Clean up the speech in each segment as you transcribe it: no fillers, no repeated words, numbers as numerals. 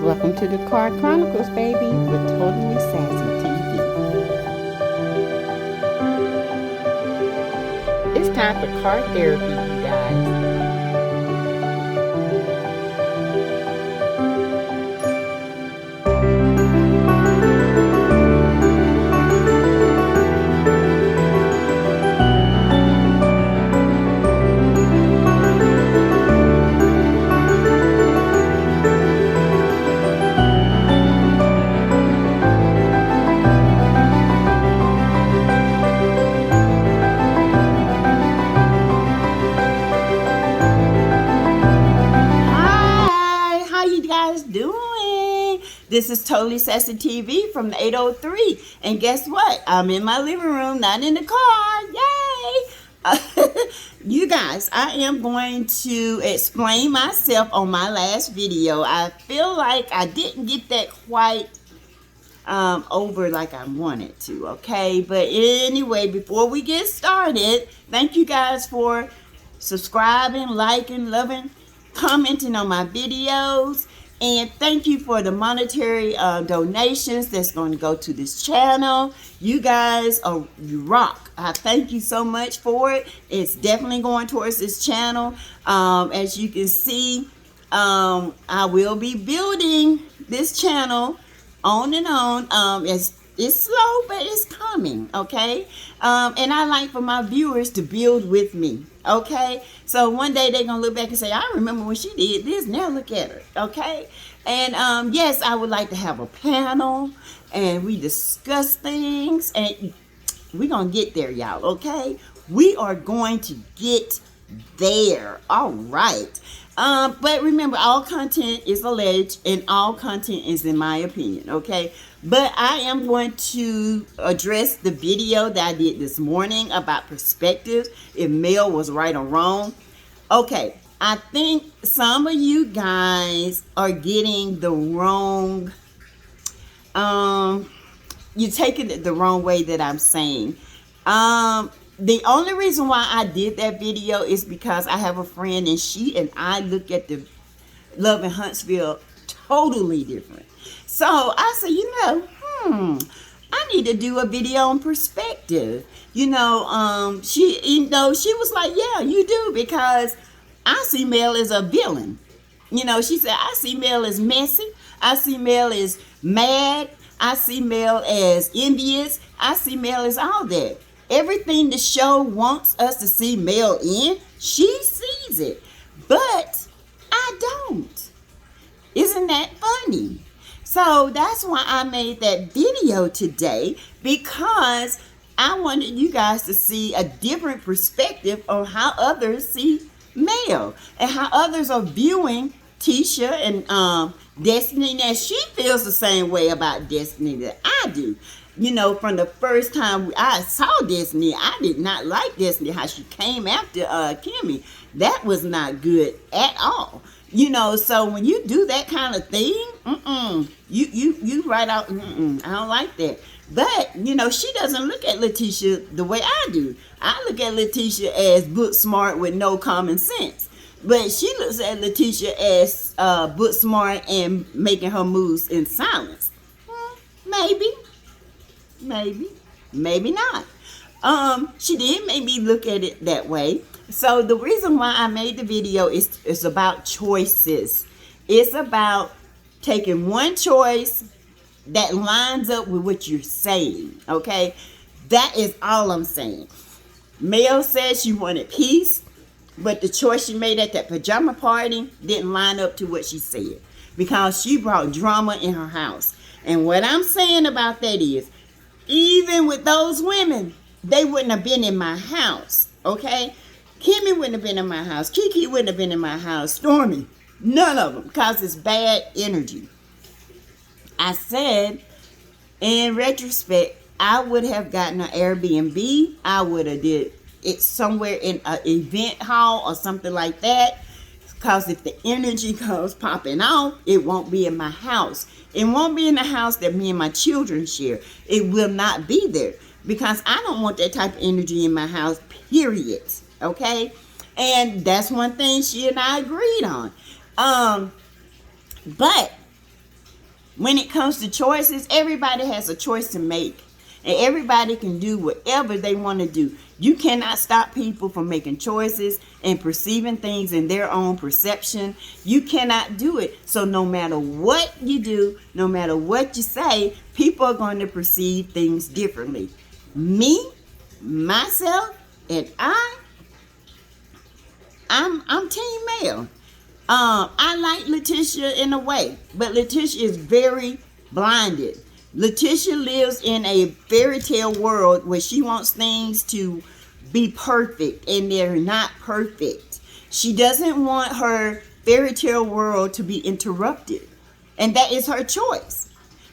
Welcome to the Card Chronicles, baby, with Totally Sassy TV. It's time for card therapy, you guys. Hi, how you guys doing? This is Totally Sassy TV from the 803. And guess what? I'm in my living room, not in the car. Yay! You guys, I am going to explain myself on my last video. I feel like I didn't get that quite over like I wanted to, okay? But anyway, before we get started, thank you guys for subscribing, liking, loving, commenting on my videos, and thank you for the monetary donations that's going to go to this channel. You guys are, you rock. I thank you so much for it. It's definitely going towards this channel. As you can see, I will be building this channel on and on. It's slow, but it's coming, okay? And I like for my viewers to build with me, okay? So one day they're gonna look back and say, I remember when she did this, now look at her, okay? And yes, I would like to have a panel and we discuss things, and we're gonna get there, y'all, okay? We are going to get there, all right. But remember, all content is alleged and all content is in my opinion, okay? But I am going to address the video that I did this morning about perspectives, if male was right or wrong. Okay, I think some of you guys are getting the wrong, you're taking it the wrong way that I'm saying. The only reason why I did that video is because I have a friend and she and I look at the Love in Huntsville totally different. So I said, I need to do a video on perspective. She was like, yeah, you do, because I see Mel as a villain. She said, I see Mel as messy. I see Mel as mad. I see Mel as envious. I see Mel as all that. Everything the show wants us to see Mel in, she sees it. But I don't. Isn't that funny? So that's why I made that video today, because I wanted you guys to see a different perspective on how others see Mel and how others are viewing Tisha and Destiny. Now, she feels the same way about Destiny that I do. From the first time I saw Destiny, I did not like Destiny, how she came after Kimmy. That was not good at all. So when you do that kind of thing, you write out, I don't like that. But, she doesn't look at Letitia the way I do. I look at Letitia as book smart with no common sense. But she looks at Letitia as book smart and making her moves in silence. Maybe not. She did make me look at it that way. So the reason why I made the video is about choices. It's about taking one choice that lines up with what you're saying, okay? That is all I'm saying. Mel said she wanted peace, but the choice she made at that pajama party didn't line up to what she said, because she brought drama in her house. And what I'm saying about that is, even with those women, they wouldn't have been in my house, okay? Kimmy wouldn't have been in my house. Kiki wouldn't have been in my house. Stormy, none of them, because it's bad energy. I said, in retrospect, I would have gotten an Airbnb. I would have did it somewhere in an event hall or something like that, because if the energy goes popping off, it won't be in my house. It won't be in the house that me and my children share. It will not be there, because I don't want that type of energy in my house, period. Okay? And that's one thing she and I agreed on. But When it comes to choices, everybody has a choice to make. And everybody can do whatever they want to do. You cannot stop people from making choices and perceiving things in their own perception. You cannot do it. So no matter what you do, no matter what you say, people are going to perceive things differently. Me, myself, and I'm team male. I like Letitia in a way, but Letitia is very blinded. Letitia lives in a fairy tale world where she wants things to be perfect, and they're not perfect. She doesn't want her fairy tale world to be interrupted, and that is her choice.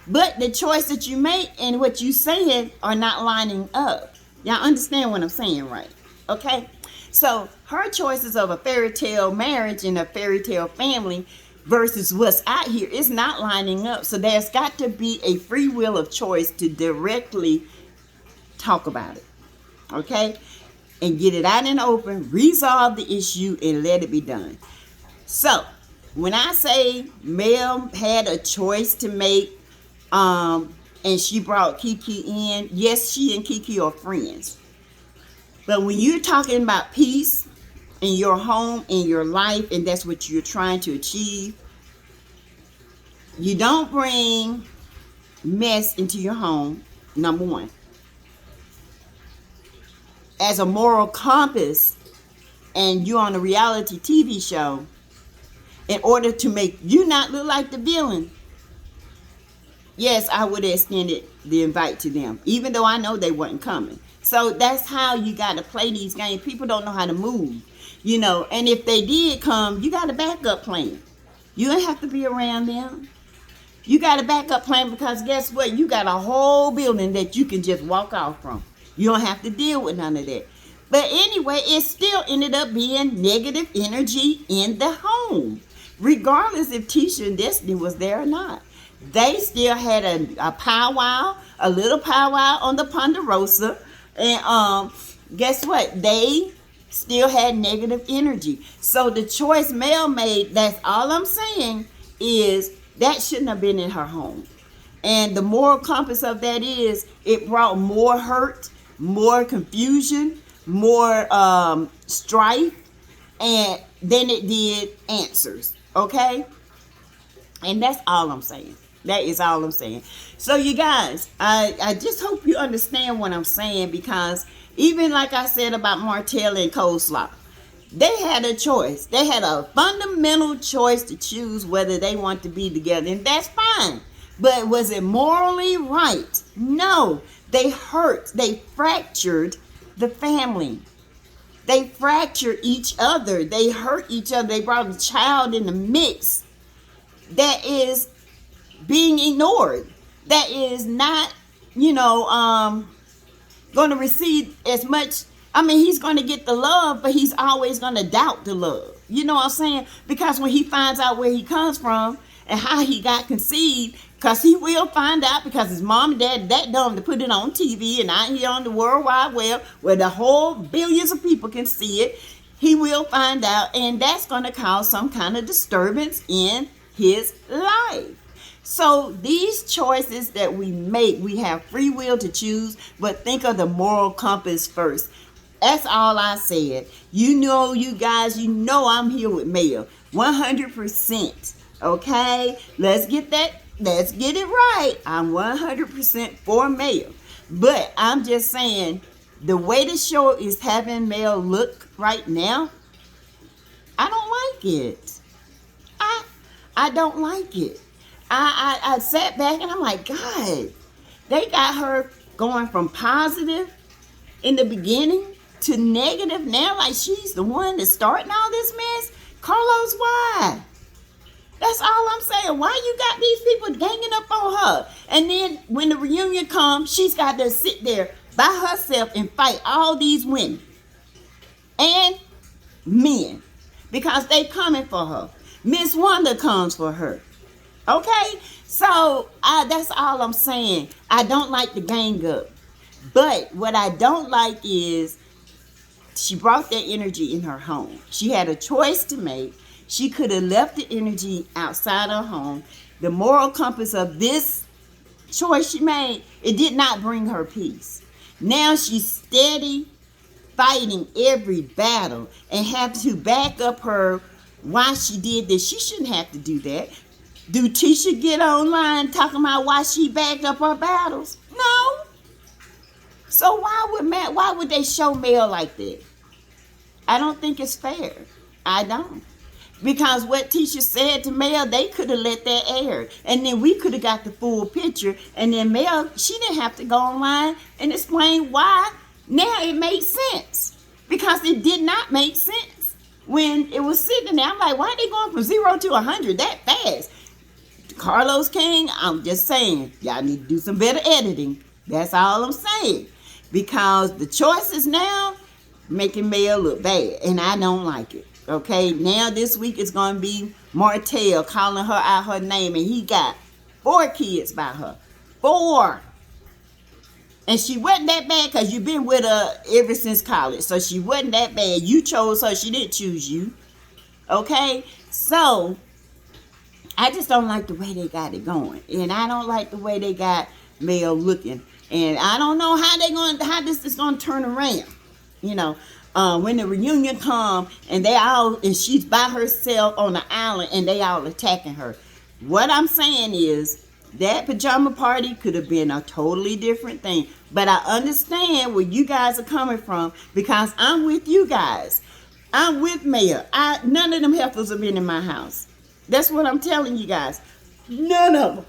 But the choice that you make and what you saying are not lining up. Y'all understand what I'm saying, right? Okay? So her choices of a fairy tale marriage and a fairy tale family versus what's out here is not lining up. So there's got to be a free will of choice to directly talk about it. Okay? And get it out in the open, resolve the issue, and let it be done. So when I say Mel had a choice to make, and she brought Kiki in, yes, she and Kiki are friends. But when you're talking about peace in your home, in your life, and that's what you're trying to achieve, you don't bring mess into your home, number one. As a moral compass, and you're on a reality TV show, in order to make you not look like the villain, yes, I would have extended the invite to them, even though I know they weren't coming. So that's how you got to play these games. People don't know how to move, you know. And if they did come, you got a backup plan. You don't have to be around them. You got a backup plan because guess what? You got a whole building that you can just walk off from. You don't have to deal with none of that. But anyway, it still ended up being negative energy in the home, regardless if Tisha and Destiny was there or not. They still had a powwow, a little powwow on the Ponderosa. And guess what? They still had negative energy. So the choice Mel made, that's all I'm saying, is that shouldn't have been in her home. And the moral compass of that is it brought more hurt, more confusion, more strife, and then it did answers. Okay? And that's all I'm saying. That is all I'm saying. So you guys, I just hope you understand what I'm saying, because even like I said about Martell and Coleslaw, they had a choice. They had a fundamental choice to choose whether they want to be together, and that's fine. But was it morally right? No. They hurt. They fractured the family. They fractured each other. They hurt each other. They brought a child in the mix that is being ignored, that is not, going to receive as much. I mean, he's going to get the love, but he's always going to doubt the love. You know what I'm saying? Because when he finds out where he comes from and how he got conceived, because he will find out, because his mom and dad that dumb to put it on TV and out here on the World Wide Web where the whole billions of people can see it, he will find out, and that's going to cause some kind of disturbance in his life. So these choices that we make, we have free will to choose, but think of the moral compass first. That's all I said. You guys, I'm here with Mel. 100%. Okay? Let's get it right. I'm 100% for Mel. But I'm just saying, the way the show is having Mel look right now, I don't like it. I don't like it. I sat back and I'm like, God, they got her going from positive in the beginning to negative now, like she's the one that's starting all this mess. Carlos, why? That's all I'm saying. Why you got these people ganging up on her? And then when the reunion comes, she's got to sit there by herself and fight all these women and men because they coming for her. Miss Wanda comes for her. Okay, so that's all I'm saying. I don't like the gang up. But what I don't like is she brought that energy in her home. She had a choice to make. She could have left the energy outside her home. the moral compass of this choice she made, it did not bring her peace. Now she's steady fighting every battle and have to back up her why she did this. She shouldn't have to do that. Do Tisha get online talking about why she backed up her battles? No. So why would they show Mel like that? I don't think it's fair. I don't. Because what Tisha said to Mel, they could have let that air. And then we could have got the full picture. And then Mel, she didn't have to go online and explain why. Now it makes sense. Because it did not make sense when it was sitting there. I'm like, why are they going from 0 to 100 that fast? Carlos King, I'm just saying, y'all need to do some better editing. That's all I'm saying. Because the choices now making Mel look bad. And I don't like it. Okay, now this week it's going to be Martell calling her out her name. And he got 4 kids by her. 4. And she wasn't that bad because you've been with her ever since college. So she wasn't that bad. You chose her. She didn't choose you. Okay, so I just don't like the way they got it going. And I don't like the way they got Mel looking. And I don't know how this is going to turn around. You know. When the reunion come and she's by herself on the island and they all attacking her. What I'm saying is that pajama party could have been a totally different thing. But I understand where you guys are coming from because I'm with you guys. I'm with Mel. None of them heifers have been in my house. That's what I'm telling you guys. None of them.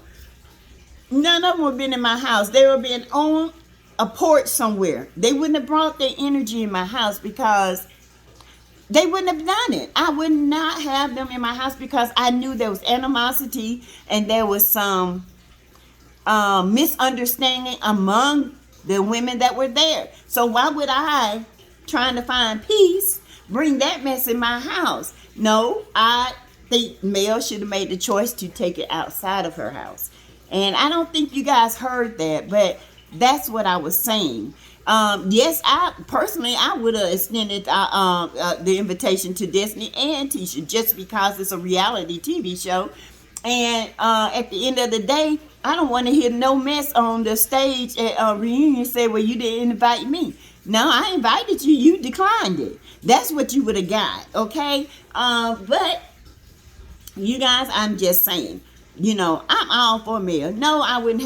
None of them have been in my house. They were being on a porch somewhere. They wouldn't have brought their energy in my house because they wouldn't have done it. I would not have them in my house because I knew there was animosity and there was some misunderstanding among the women that were there. So why would I, trying to find peace, bring that mess in my house? No, I think Mel should have made the choice to take it outside of her house. And I don't think you guys heard that, but that's what I was saying. Yes, I would have extended the invitation to Destiny and Tisha just because it's a reality TV show. And at the end of the day, I don't want to hear no mess on the stage at a reunion say, well, you didn't invite me. No, I invited you. You declined it. That's what you would have got, okay? But you guys, I'm just saying, you know, I'm all for Mel. No, I wouldn't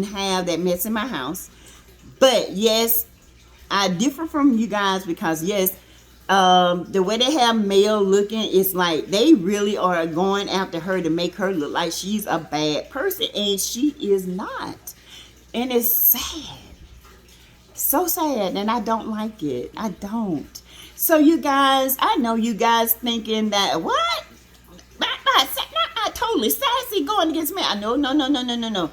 have that mess in my house. But yes, I differ from you guys because yes, the way they have Mel looking, it's like they really are going after her to make her look like she's a bad person, and she is not. And it's sad. So sad, and I don't like it. I don't. So you guys, I know you guys thinking that, what? Not totally sassy going against me. No. No.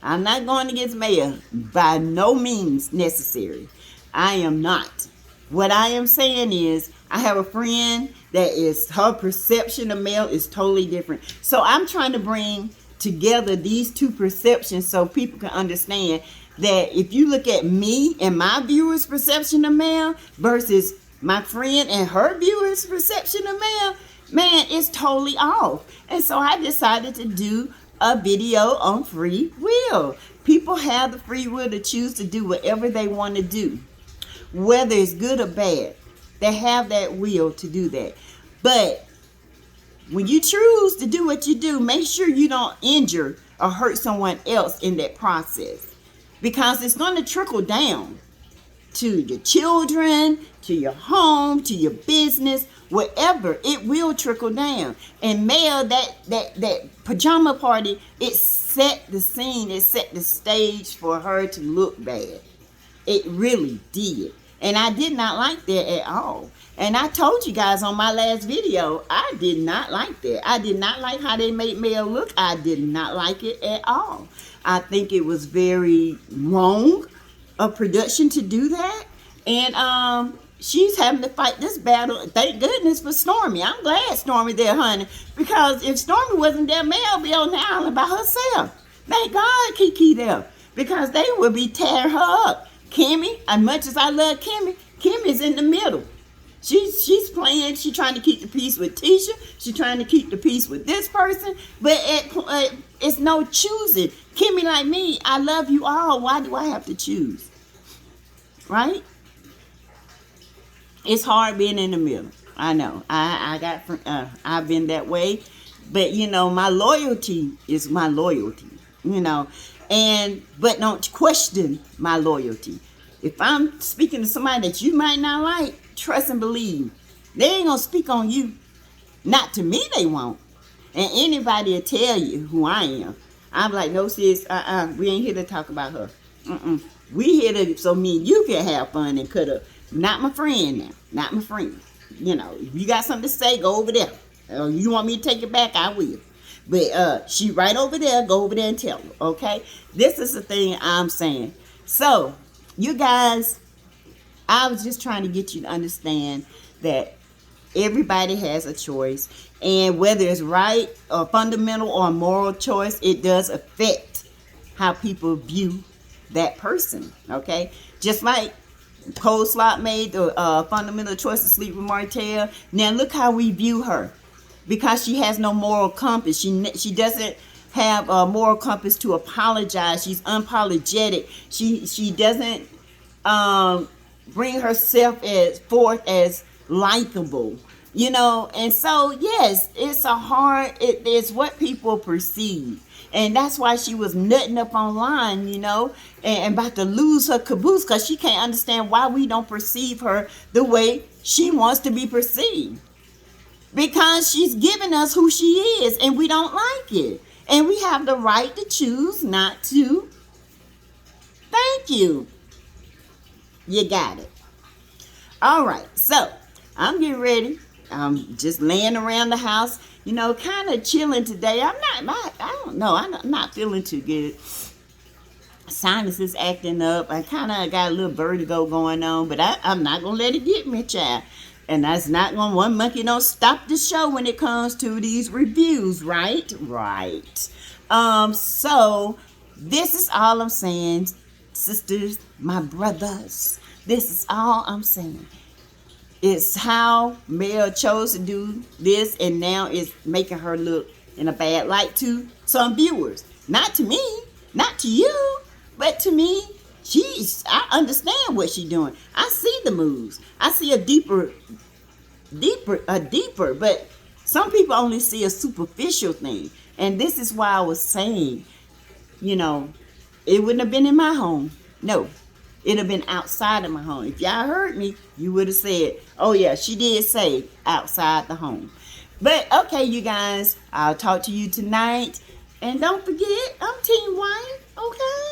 I'm not going against Mel. By no means necessary. I am not. What I am saying is, I have a friend that is, her perception of Mel is totally different. So I'm trying to bring together these two perceptions so people can understand that if you look at me and my viewer's perception of Mel versus my friend and her viewer's perception of Mel, man, it's totally off. And so I decided to do a video on free will. People have the free will to choose to do whatever they want to do, whether it's good or bad. They have that will to do that. But when you choose to do what you do, make sure you don't injure or hurt someone else in that process, because it's going to trickle down to your children, to your home, to your business, whatever. It will trickle down. And Mel, that pajama party, it set the scene, it set the stage for her to look bad. It really did. And I did not like that at all. And I told you guys on my last video, I did not like that. I did not like how they made Mel look. I did not like it at all. I think it was very wrong of production to do that. And she's having to fight this battle. Thank goodness for Stormy. I'm glad Stormy there, honey. Because if Stormy wasn't there, Mel would be on the island by herself. Thank God Kiki there. Because they would be tearing her up. Kimmy, as much as I love Kimmy, Kimmy's in the middle. She's playing. She's trying to keep the peace with Tisha. She's trying to keep the peace with this person. But it's no choosing. Kimmy, like me, I love you all. Why do I have to choose? Right? It's hard being in the middle. I know. I've been that way. But my loyalty is my loyalty. But don't question my loyalty. If I'm speaking to somebody that you might not like, trust and believe. They ain't gonna speak on you. Not to me, they won't. And anybody will tell you who I am. I'm like, no, sis, we ain't here to talk about her. We here to so me and you can have fun and cut up. Not my friend now. Not my friend. If you got something to say, go over there. You want me to take it back, I will. But she right over there, go over there and tell her, okay? This is the thing I'm saying. So, you guys, I was just trying to get you to understand that everybody has a choice. And whether it's right or fundamental or a moral choice, it does affect how people view that person, okay? Just like Coleslaw made the fundamental choice to sleep with Martell. Now look how we view her. Because she has no moral compass. She doesn't have a moral compass to apologize. She's unapologetic. She doesn't bring herself forth as likable. And so yes, it's what people perceive. And that's why she was nutting up online, and about to lose her caboose because she can't understand why we don't perceive her the way she wants to be perceived. Because she's giving us who she is and we don't like it. And we have the right to choose not to. Thank you. You got it. All right. So I'm getting ready. I'm just laying around the house, kind of chilling today. I don't know. I'm not feeling too good. Sinus acting up. I kind of got a little vertigo going on, but I'm not going to let it get me, child. And that's not going to, one monkey don't stop the show when it comes to these reviews, right? Right. So this is all I'm saying, sisters, my brothers. This is all I'm saying. It's how Mel chose to do this, and now it's making her look in a bad light to some viewers. Not to me, not to you, but to me. I understand what she's doing. I see the moves. I see a deeper, but some people only see a superficial thing. And this is why I was saying, it wouldn't have been in my home. No, it'd have been outside of my home. If y'all heard me, you would have said, oh yeah, she did say outside the home. But okay, you guys, I'll talk to you tonight. And don't forget, I'm Team Wife, okay?